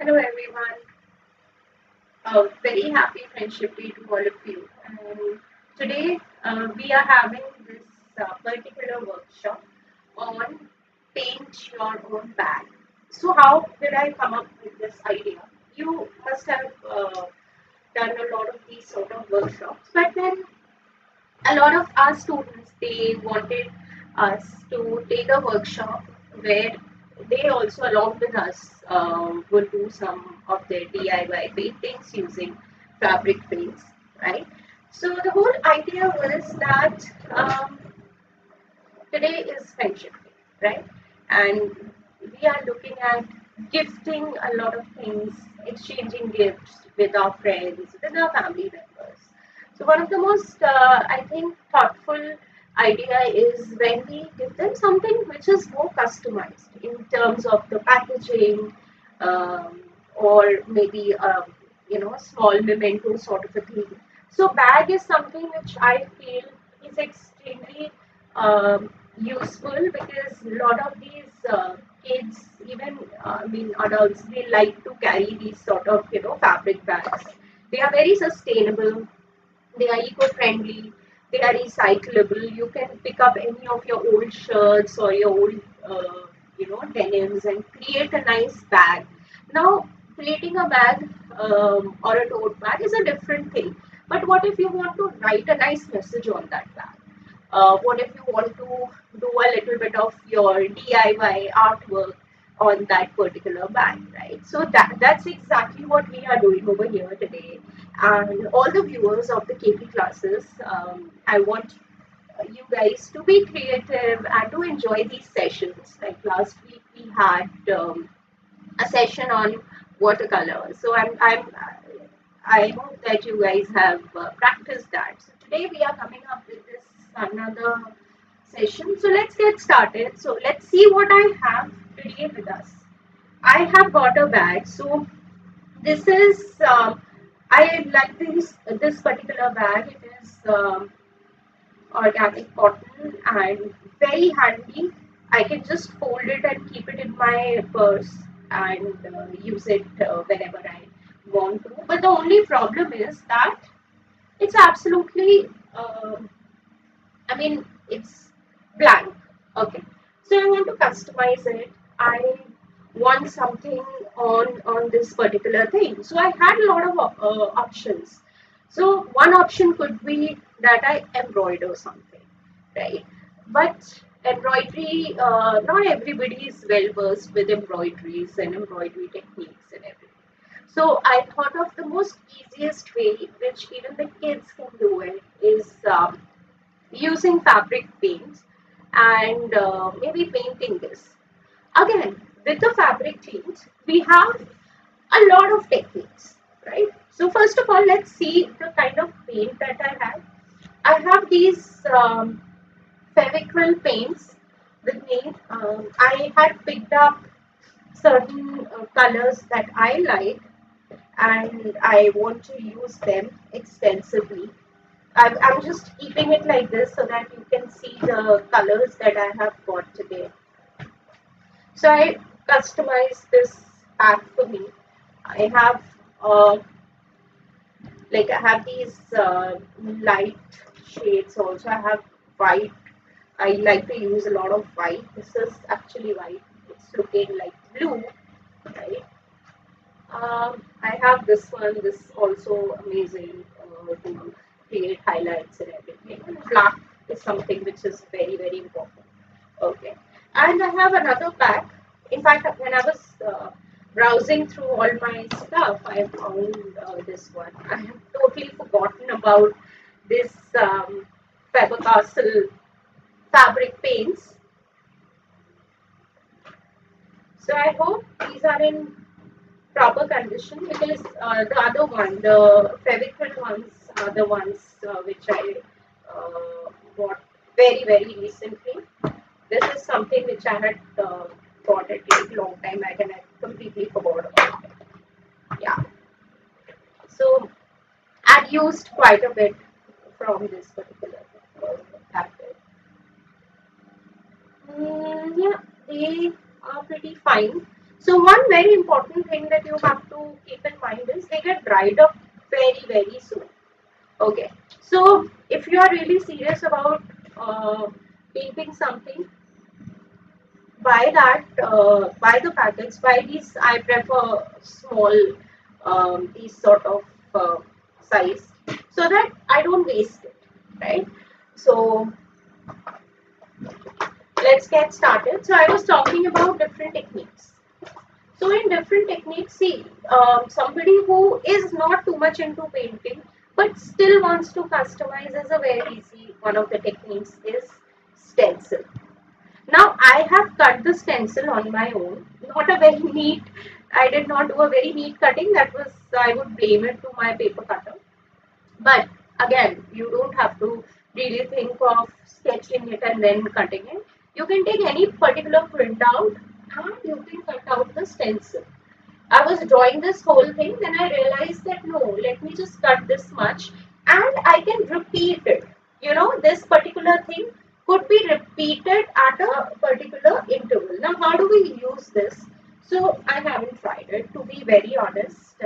Hello everyone. A very happy Friendship Day to all of you. And today we are having this particular workshop on paint your own bag. So how did I come up with this idea? You must have done a lot of these sort of workshops, but then a lot of our students they wanted us to take a workshop where they also along with us will do some of their DIY paintings using fabric paints, right? So the whole idea was that today is friendship day, right? And we are looking at gifting a lot of things, exchanging gifts with our friends, with our family members. So one of the most, I think, thoughtful idea is when we give them something which is more customized in terms of the packaging, or maybe small memento sort of a thing. So bag is something which I feel is extremely useful because a lot of these kids, even I mean adults, they like to carry these sort of fabric bags. They are very sustainable, they are eco-friendly, they are recyclable. You can pick up any of your old shirts or your old denims and create a nice bag. Now creating a bag or a tote bag is a different thing, but what if you want to write a nice message on that bag? What if you want to do a little bit of your DIY artwork on that particular bag, right? So that's exactly what we are doing over here today. And all the viewers of the KP classes, I want you guys to be creative and to enjoy these sessions. Like last week, we had a session on watercolor. So I hope that you guys have practiced that. So today we are coming up with this another session. So let's get started. So let's see what I have today with us. I have got a bag. So this is I like this particular bag. It is organic cotton and very handy. I can just fold it and keep it in my purse and use it whenever I want to. But the only problem is that it's absolutely, I mean, it's blank. Okay, so I want to customize it. I want something on this particular thing. So I had a lot of options. So one option could be that I embroider something, right? But embroidery, not everybody is well versed with embroideries and embroidery techniques and everything. So I thought of the most easiest way, which even the kids can do it, is using fabric paints and maybe painting this. Again, with the fabric paints, we have a lot of techniques, right? So first of all, let's see the kind of paint that I have. I have these Fevicryl paints with me. I had picked up certain colors that I like and I want to use them extensively. I'm just keeping it like this so that you can see the colors that I have got today. So I customize this pack for me. I have I have these light shades also. I have white. I like to use a lot of white. This is actually white. It's looking like blue, right? I have this one. This also amazing to create highlights and everything. And black is something which is very very important. Okay, and I have another pack. In fact, when I was browsing through all my stuff, I found this one. I have totally forgotten about this Faber-Castell fabric paints. So I hope these are in proper condition because the other one, the Fevicryl ones, are the ones which I bought very very recently. This is something which I had got it like long time back and I completely forgot about it. Yeah. So I've used quite a bit from this particular fabric. Yeah, they are pretty fine. So one very important thing that you have to keep in mind is they get dried up very soon. Okay, so if you are really serious about painting something, buy the packets. Buy these. I prefer small, these sort of size, so that I don't waste it, right? So let's get started. So I was talking about different techniques. So in different techniques, see, somebody who is not too much into painting but still wants to customize is a very easy. One of the techniques is stencil. Now I have cut the stencil on my own. Not a very neat. I did not do a very neat cutting. That was, I would blame it to my paper cutter. But again, you don't have to really think of sketching it and then cutting it. You can take any particular printout and you can cut out the stencil. I was drawing this whole thing, then I realized that no, let me just cut this much and I can repeat it. You know, this particular thing could be repeated at a particular interval. Now, how do we use this? So, I haven't tried it, to be very honest.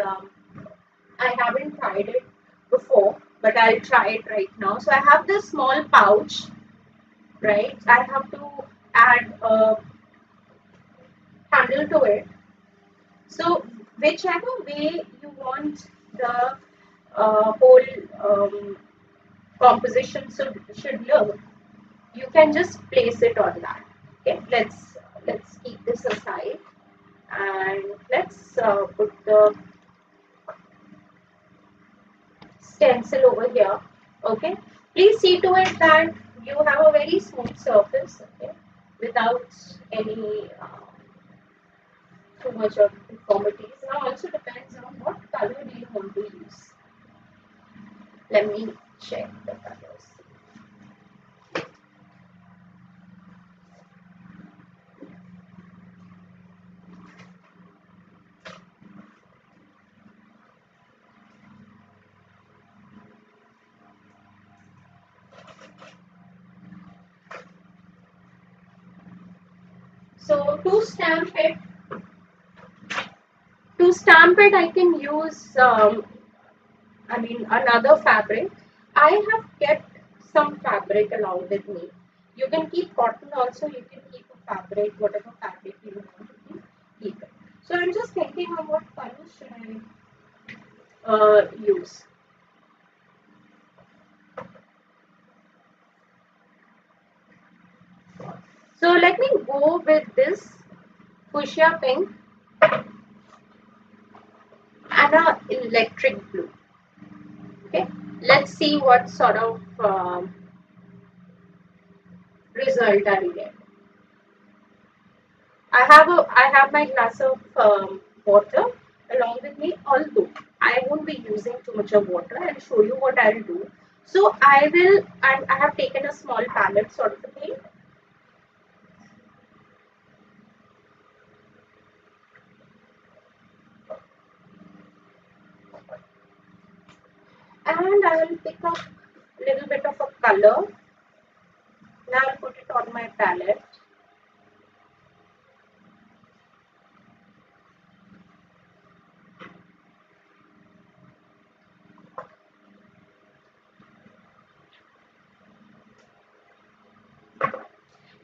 I haven't tried it before, but I'll try it right now. So, I have this small pouch, right? I have to add a handle to it. So whichever way you want the whole composition should look, you can just place it on that. Okay, let's keep this aside and let's put the stencil over here. Okay, please see to it that you have a very smooth surface. Okay, without any too much of deformities. Now also depends on what color do you want to use. Let me check the colors. So to stamp it I can use another fabric. I have kept some fabric along with me. You can keep cotton also, you can keep a fabric, whatever fabric you want to keep it. So I'm just thinking of what color should I use. So let me go with this fuchsia pink and a electric blue. Okay, let's see what sort of result I will get. I have my glass of water along with me, although I won't be using too much of water. I'll show you what I'll do. So I have taken a small palette sort of a thing. And I will pick up a little bit of a color. Now I'll put it on my palette.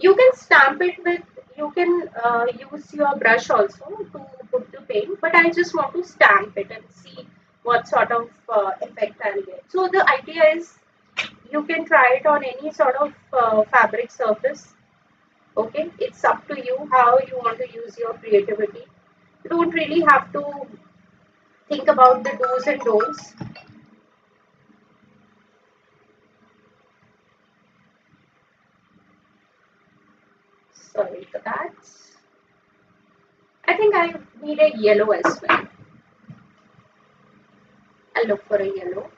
You can stamp it with, you can use your brush also to put the paint, but I just want to stamp it and see what sort of effect I'll get. So the idea is you can try it on any sort of fabric surface. Okay, it's up to you how you want to use your creativity. You don't really have to think about the do's and don'ts. Sorry for that. I think I need a yellow as well. I'll look for a yellow.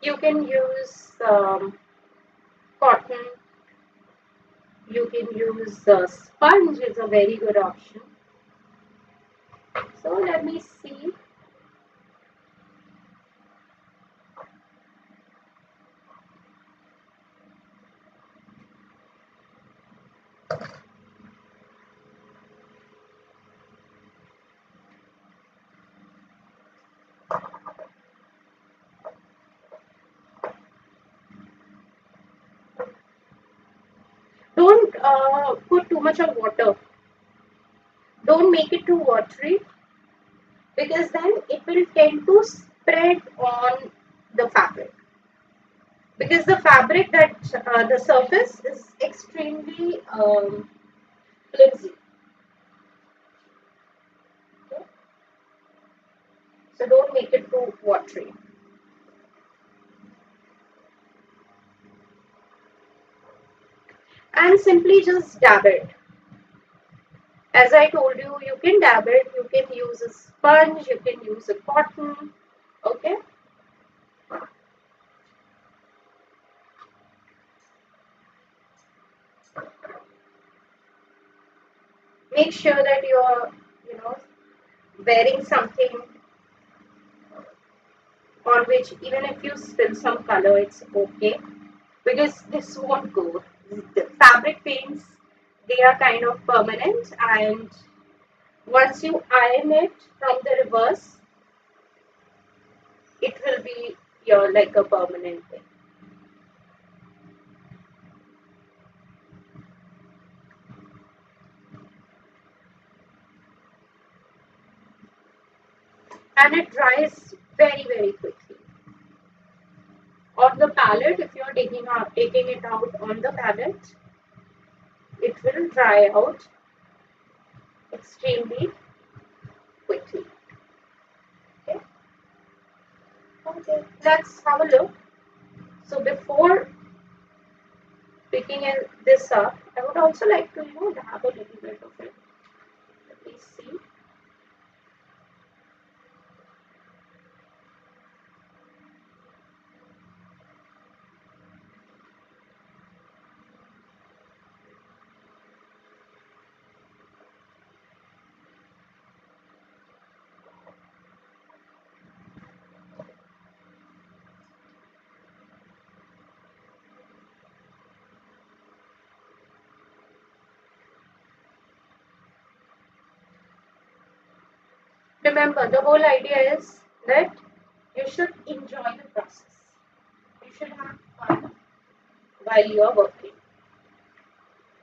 You can use cotton, you can use sponge is a very good option. So let me see. Don't put too much of water. Don't make it too watery, because then it will tend to spread on the fabric. Because the fabric that the surface is extremely flimsy. Okay? So don't make it too watery. And simply just dab it. As I told you, you can dab it, you can use a sponge, you can use a cotton, okay? Make sure that you're, wearing something on which even if you spill some color, it's okay. Because this won't go. The fabric paints, they are kind of permanent, and once you iron it from the reverse, it will be your like a permanent thing. And it dries very, very quickly. On the palette, if you're taking it out on the palette, it will dry out extremely quickly. Okay. Okay. Let's have a look. So before picking this up, I would also like to have a little bit of it. Let me see. Remember, the whole idea is that you should enjoy the process. You should have fun while you are working.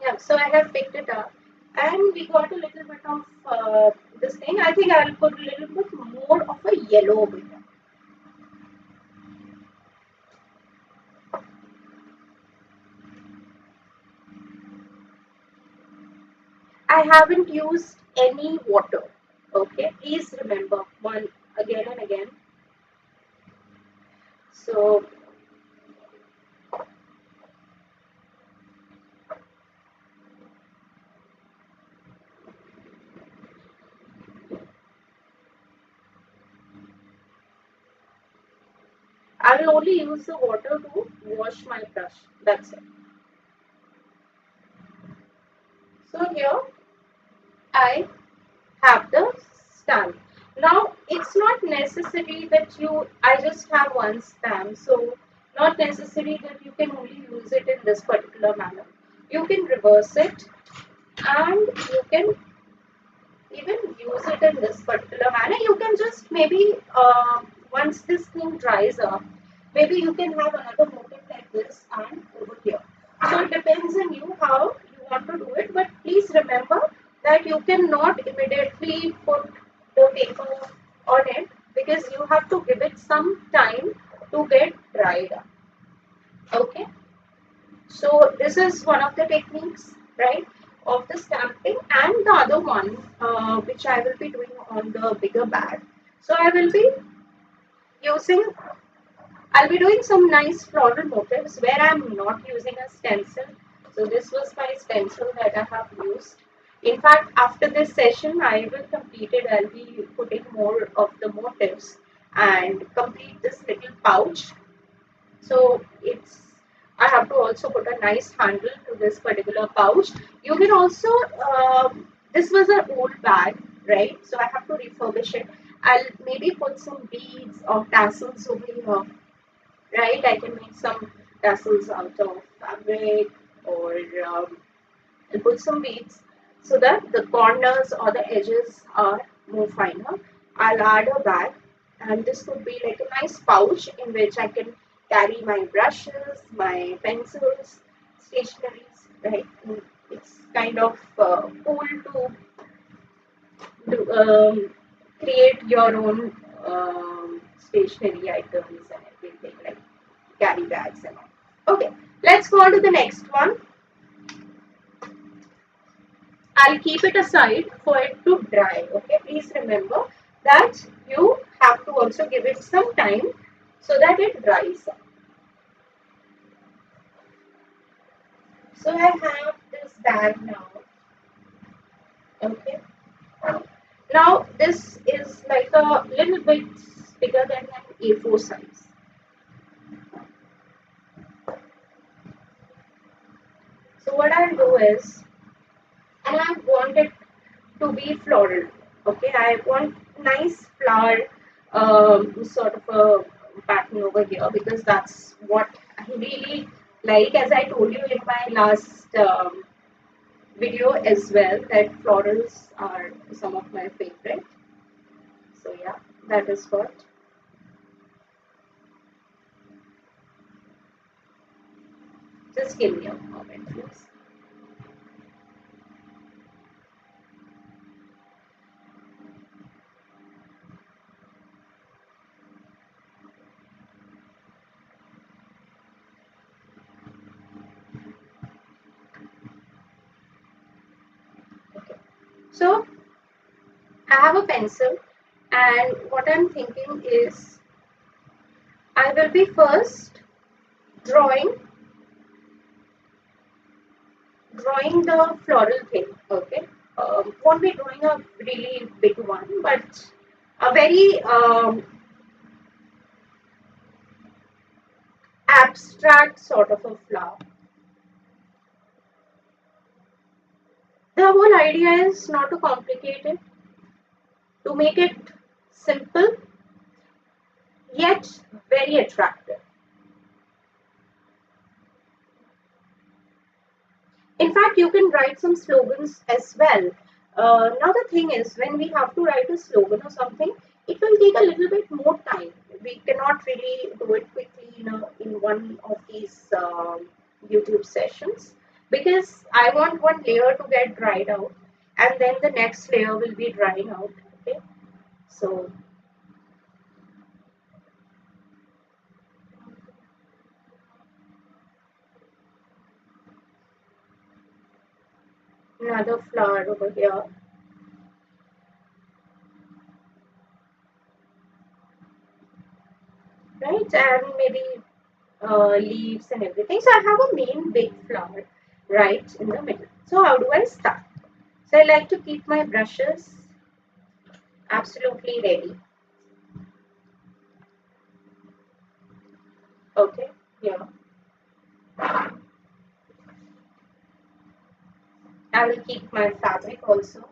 Yeah, so I have picked it up, and we got a little bit of this thing. I think I will put a little bit more of a yellow over here. I haven't used any water. Okay, please remember one again and again. So I will only use the water to wash my brush. That's it. So here I have the stamp. Now it's not necessary that I just have one stamp. So not necessary that you can only use it in this particular manner. You can reverse it, and you can even use it in this particular manner. You can just maybe once this thing dries up, maybe you can have another motif like this and over here. So it depends on you how you want to do it, but please remember that you cannot immediately put the paper on it, because you have to give it some time to get dried up. Okay. So this is one of the techniques, right, of the stamping, and the other one which I will be doing on the bigger bag. So using, I'll be doing some nice floral motifs where I'm not using a stencil. So this was my stencil that I have used. In fact, after this session, I will complete it. I'll be putting more of the motifs and complete this little pouch. So I have to also put a nice handle to this particular pouch. You can also, this was an old bag, right? So I have to refurbish it. I'll maybe put some beads or tassels over here, right? I can make some tassels out of fabric, or I'll put some beads so that the corners or the edges are more finer. I'll add a bag, and this could be like a nice pouch in which I can carry my brushes, my pencils, stationeries, right? It's kind of cool to create your own stationery items and everything, like carry bags and all. Okay, let's go on to the next one. I'll keep it aside for it to dry. Okay, please remember that you have to also give it some time so that it dries. So I have this bag now. Okay. Now this is like a little bit bigger than an A4 size. So what I'll do is, and I want it to be floral. Okay, I want nice flower sort of a pattern over here, because that's what I really like. As I told you in my last video as well, that florals are some of my favorite. So yeah, that is what. Just give me a moment, please. Okay. So I have a pencil, and what I'm thinking is I will be first drawing the floral thing. Okay, won't be drawing a really big one, but a very abstract sort of a flower. The whole idea is not to complicate it, to make it simple yet very attractive. In fact, you can write some slogans as well. Now the thing is, when we have to write a slogan or something, it will take a little bit more time. We cannot really do it quickly in one of these YouTube sessions, because I want one layer to get dried out, and then the next layer will be drying out. Okay, so another flower over here. Right, and maybe leaves and everything. So I have a main big flower right in the middle. So how do I start? So I like to keep my brushes absolutely ready. Okay, yeah. I will keep my fabric also.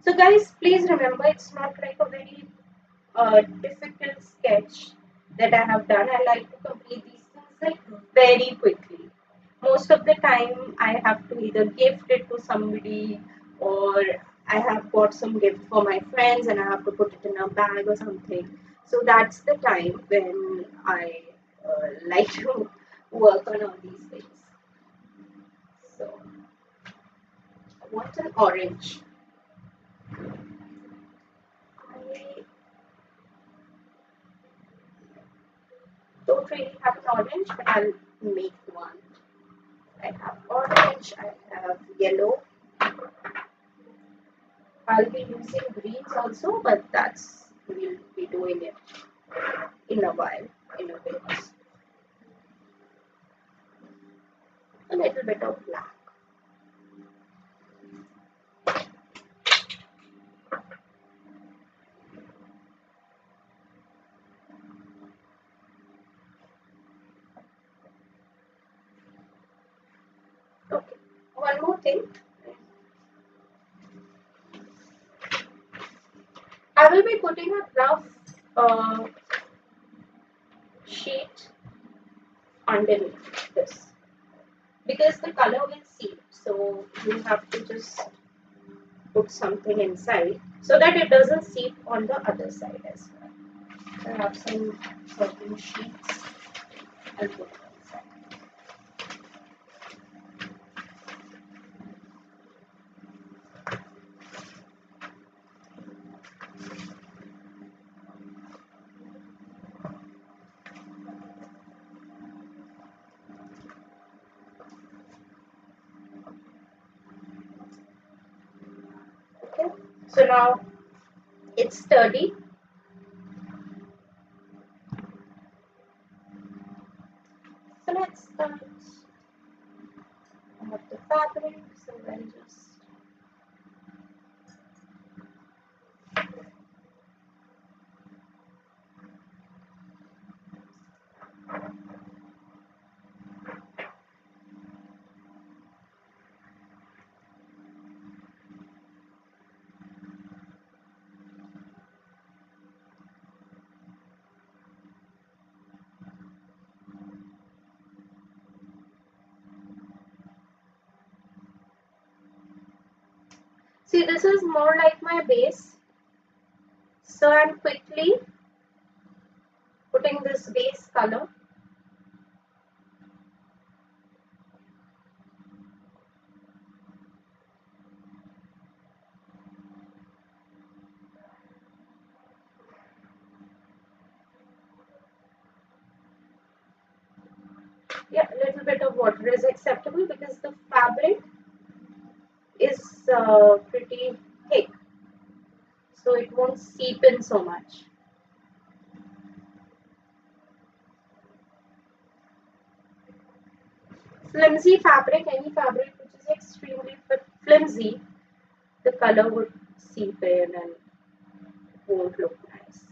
So guys, please remember, it's not like a very difficult sketch that I have done. I like to complete these things like very quickly. Most of the time, I have to either gift it to somebody, or I have got some gift for my friends and I have to put it in a bag or something. So that's the time when I like to work on all these things. So I want an orange. I don't really have an orange, but I'll make one. I have orange, I have yellow. I'll be using greens also, but we'll be doing it in a while, in a bit. A little bit of black. starting, I will be putting a rough sheet underneath this because the color will seep. So you have to just put something inside so that it doesn't seep on the other side as well. So I have some certain sheets and put them inside. Okay, so now it's sturdy. So let's start. I have the fabric, so I'll just see, this is more like my base. So I'm quickly putting this base color. Yeah, a little bit of water is acceptable because the fabric is pretty thick, so it won't seep in so much. Flimsy fabric, any fabric which is extremely flimsy, the color would seep in and won't look nice.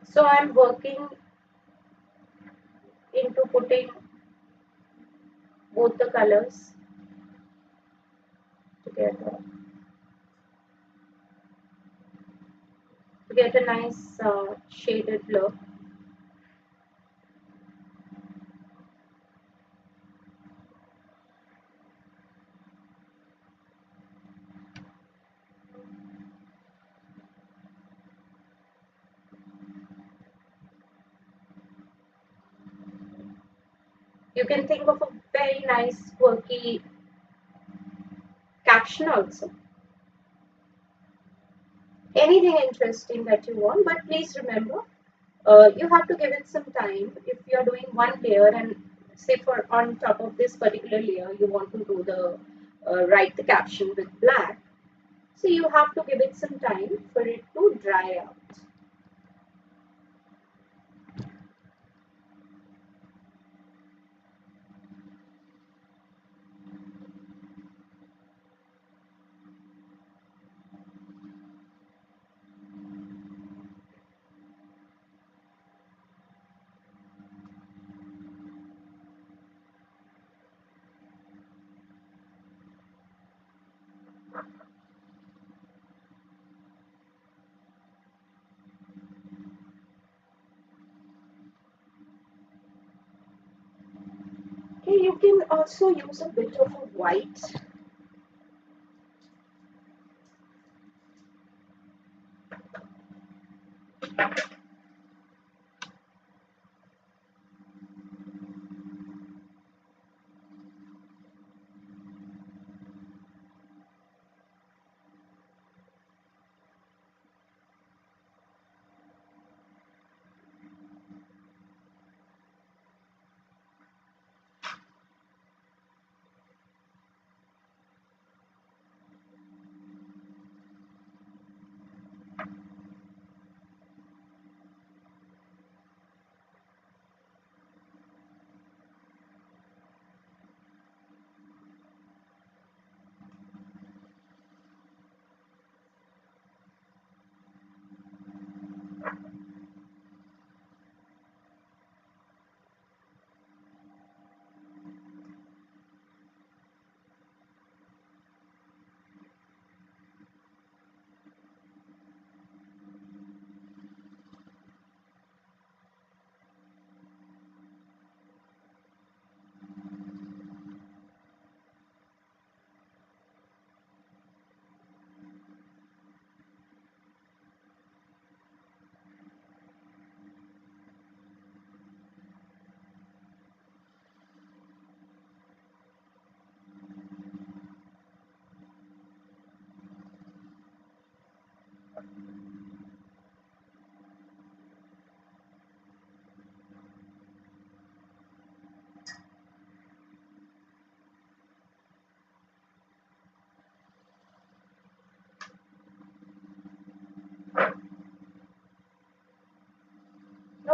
So I'm working into putting both the colors together to get a nice shaded look. You can think of a very nice quirky caption also. Anything interesting that you want, but please remember you have to give it some time. If you are doing one layer and say for on top of this particular layer you want to do the write the caption with black, so you have to give it some time for it to dry out. Okay, you can also use a bit of a white.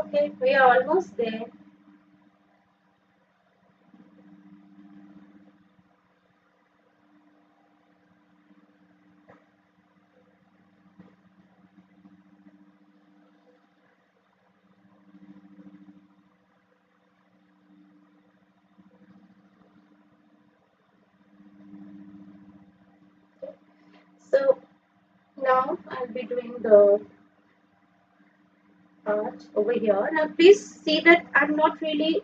Okay, we are almost there. So now I'll be doing the part over here. Now please see that I'm not really,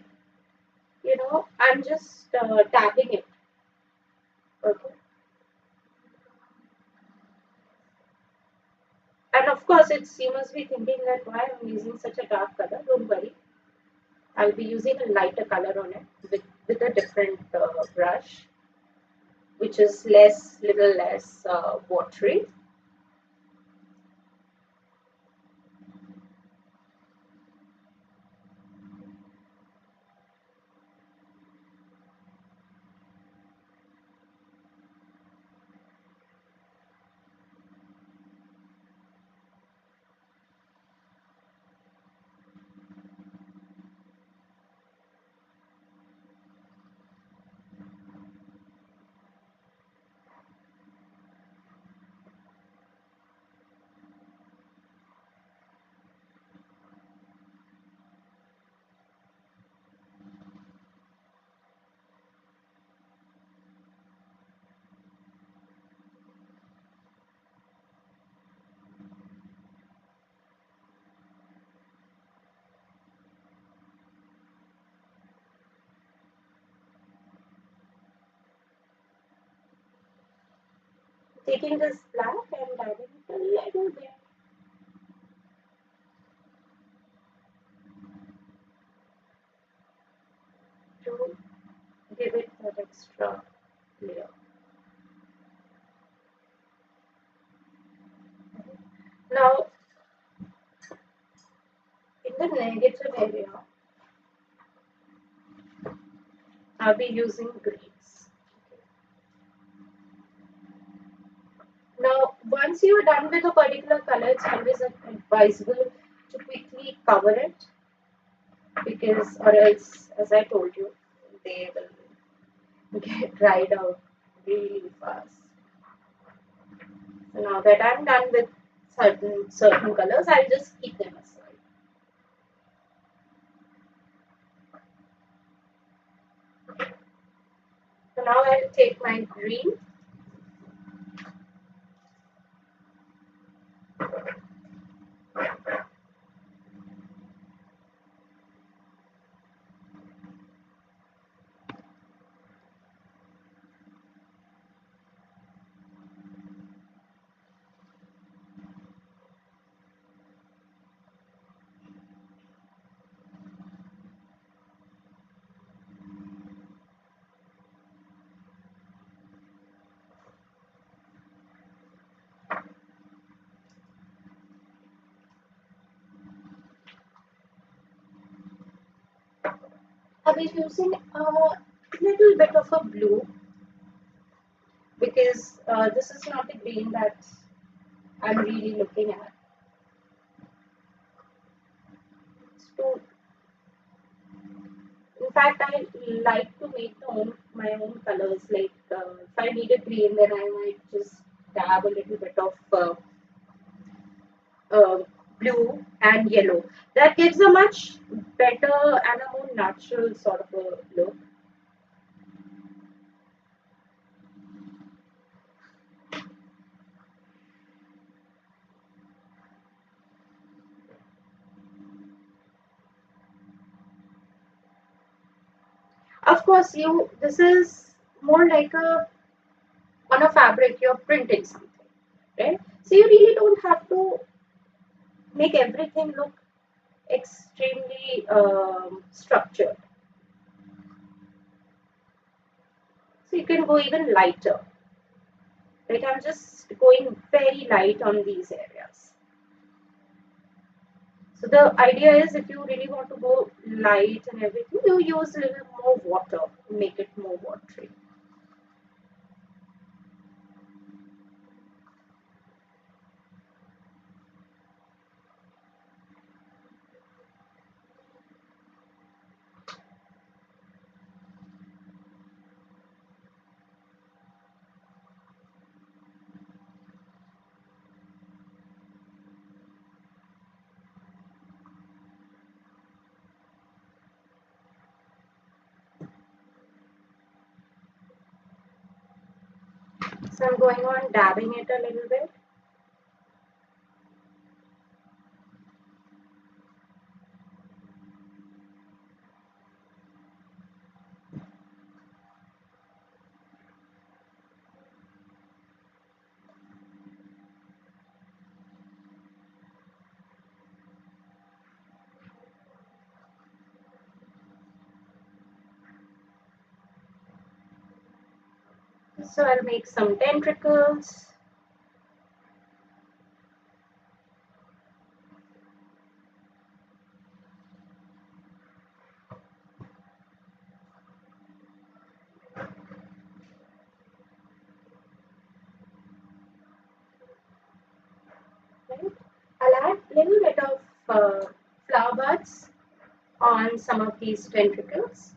I'm just tabbing it. Okay. And of course, you must be thinking that why I'm using such a dark color. Don't worry. I'll be using a lighter color on it with a different brush, which is little less watery. Taking this black and adding it a little bit. To give it that extra layer. Now, in the negative area, I'll be using greens. Now, once you are done with a particular color, it's always advisable to quickly cover it, because, or else, as I told you, they will get dried out really fast. So now that I'm done with certain colors, I'll just keep them aside. So now I'll take my green. I'll be using a little bit of a blue, because this is not the green that I'm really looking at. So, in fact, I like to make my own colors. Like if I need a green, then I might just dab a little bit of blue and yellow. That gives a much better and a more natural sort of a look. Of course, this is more like on a fabric you're printing something, right? So you really don't have to make everything look extremely structured. So you can go even lighter. Like I'm just going very light on these areas. So the idea is, if you really want to go light and everything, you use a little more water to make it more watery. So I'm going on dabbing it a little bit. So I'll make some tentacles. Right? I'll add a little bit of flower buds on some of these tentacles.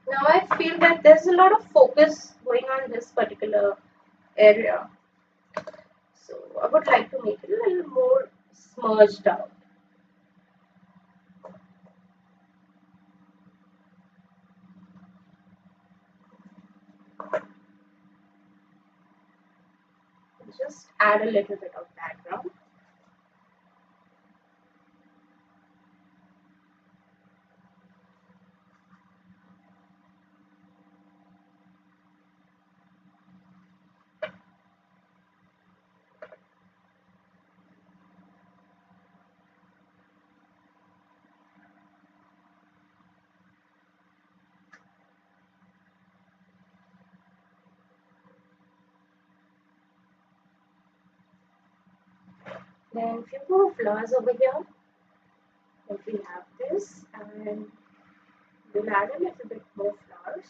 Now I feel that there's a lot of focus going on this particular area. So I would like to make it a little more smudged out. Just add a little bit of background. Then few more flowers over here. If we have this, and we'll add a little bit more flowers.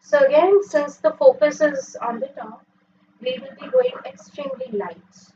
So again, since the focus is on the top, we will be going extremely light.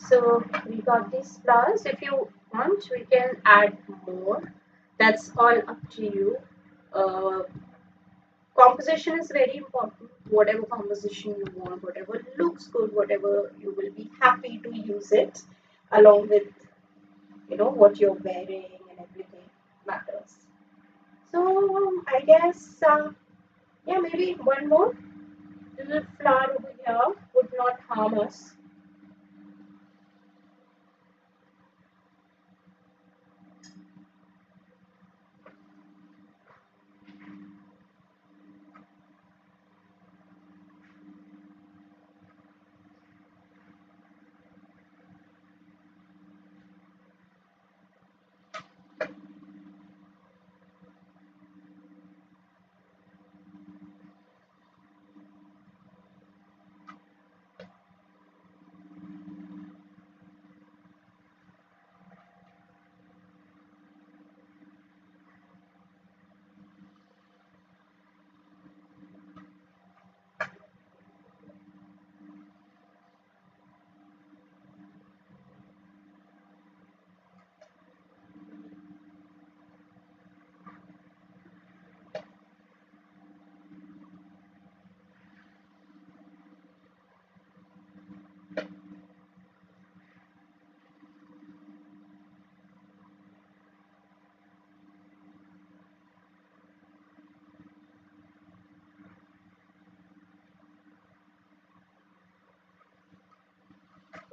So we got these flowers. If you want, we can add more. That's all up to you. Uh, Composition is very important. Whatever composition you want, whatever looks good, whatever you will be happy to use it, along with what you're wearing and everything matters. So I guess yeah, maybe one more little flower over here would not harm us.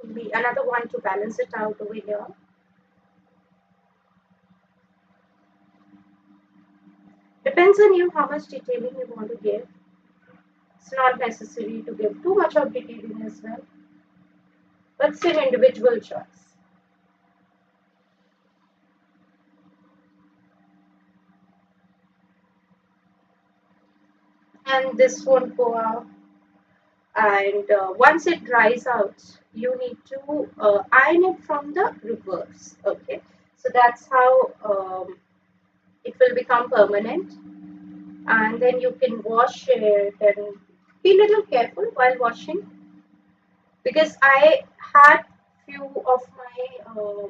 Maybe another one to balance it out over here. Depends on you how much detailing you want to give. It's not necessary to give too much of detailing as well, but it's an individual choice. And this won't go out. And once it dries out, you need to iron it from the reverse. Okay, so that's how it will become permanent. And then you can wash it and be a little careful while washing, because I had few of my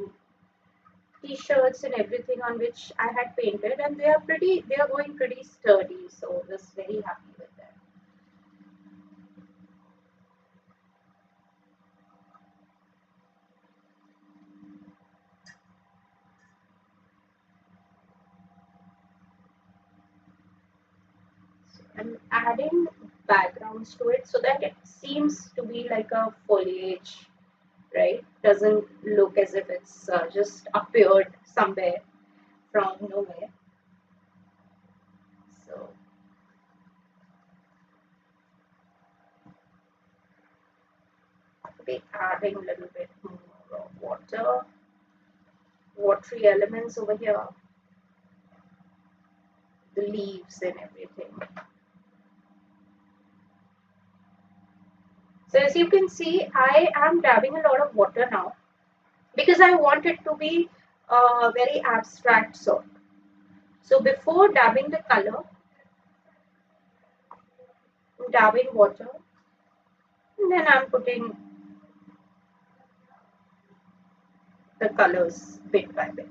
t-shirts and everything on which I had painted, and they are going pretty sturdy, so I was very happy with them. So I'm adding backgrounds to it so that it seems to be like a foliage, right? Doesn't look as if it's just appeared somewhere from nowhere. So I'll be adding a little bit more of watery elements over here, the leaves and everything. So as you can see, I am dabbing a lot of water now because I want it to be a very abstract sort. So before dabbing the color, I'm dabbing water, and then I'm putting the colors bit by bit.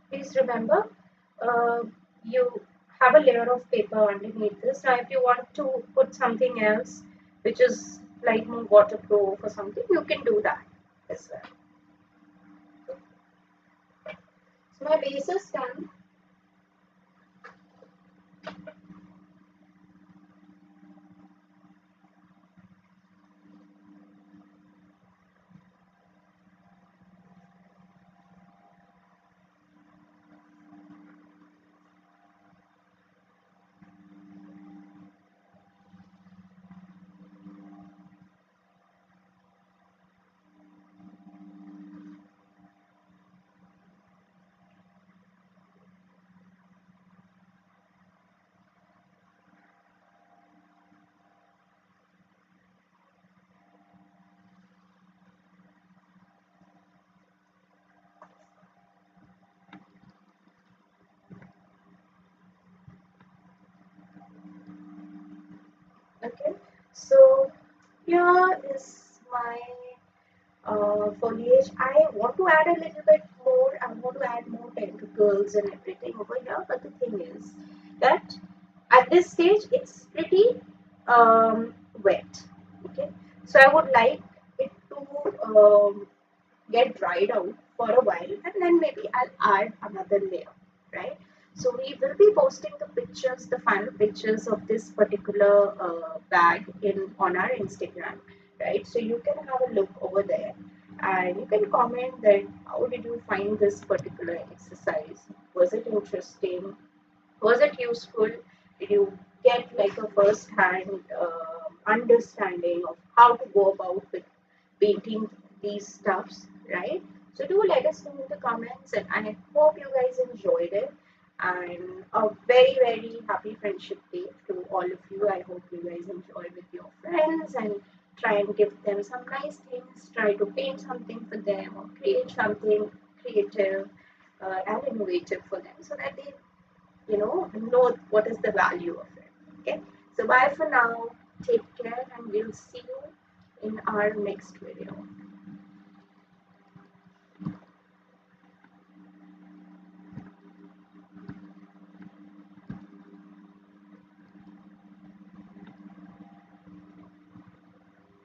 Please remember, you have a layer of paper underneath this. Now, if you want to put something else which is like more waterproof or something, you can do that as well. So my base is done. Okay, so here is my foliage. I want to add a little bit more. I want to add more tentacles and everything over here. But the thing is that at this stage it's pretty wet. Okay, so I would like it to get dried out for a while, and then maybe I'll add another layer, right? So we will be posting the pictures, the final pictures of this particular bag in on our Instagram, right? So you can have a look over there, and you can comment that how did you find this particular exercise? Was it interesting? Was it useful? Did you get like a first-hand understanding of how to go about with painting these stuffs, right? So do let us know in the comments, and I hope you guys enjoyed it. And a very, very happy Friendship Day to all of you. I hope you guys enjoy with your friends and try and give them some nice things. Try to paint something for them or create something creative and innovative for them, so that they know what is the value of it. Okay, so bye for now. Take care, and we'll see you in our next video.